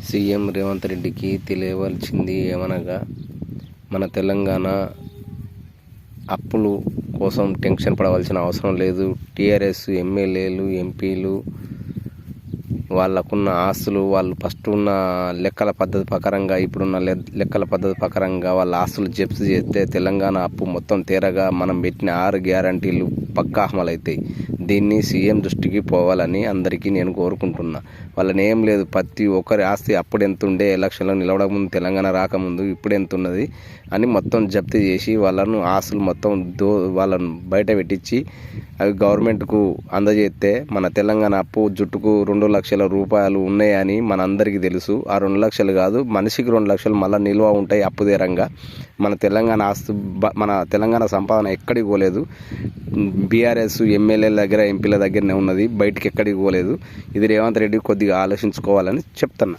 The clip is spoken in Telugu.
సీఎం రేవంత్ రెడ్డికి తెలియవలసింది ఏమనగా, మన తెలంగాణ అప్పులు కోసం టెన్షన్ పడవలసిన అవసరం లేదు. టీఆర్ఎస్ ఎమ్మెల్యేలు, ఎంపీలు వాళ్ళకున్న ఆస్తులు, వాళ్ళు ఫస్ట్ ఉన్న లెక్కల పద్ధతి ప్రకారంగా, ఇప్పుడున్న లెక్కల పద్ధతి ప్రకారంగా వాళ్ళ ఆస్తులు జప్తు చేస్తే తెలంగాణ అప్పు మొత్తం తీరగా మనం పెట్టిన 6 గ్యారంటీలు పక్కా అమలవుతాయి. దీన్ని సీఎం దృష్టికి పోవాలని అందరికీ నేను కోరుకుంటున్నా. వాళ్ళని ఏం లేదు, ప్రతి ఒక్కరి ఆస్తి అప్పుడు ఎంత ఉండే, ఎలక్షన్లో నిలవడం ముందు, తెలంగాణ రాకముందు ఇప్పుడు ఎంత ఉన్నది అని మొత్తం జప్తు చేసి వాళ్ళను ఆస్తులు మొత్తం వాళ్ళను బయట పెట్టించి అవి గవర్నమెంట్కు అందజేస్తే మన తెలంగాణ అప్పు జుట్టుకు 2 లక్షల రూపాయలు ఉన్నాయని మన అందరికీ తెలుసు. ఆ 2 లక్షలు కాదు, మనిషికి 2 లక్షలు మళ్ళీ నిల్వ ఉంటాయి అప్పు తీరంగా. మన తెలంగాణ ఆస్తు, మన తెలంగాణ సంపాదన ఎక్కడికి పోలేదు. బీఆర్ఎస్ ఎమ్మెల్యేల దగ్గర, ఎంపీల దగ్గరనే ఉన్నది, బయటికి ఎక్కడికి పోలేదు. ఇది రేవంత్ రెడ్డి కొద్దిగా ఆలోచించుకోవాలని చెప్తున్నా.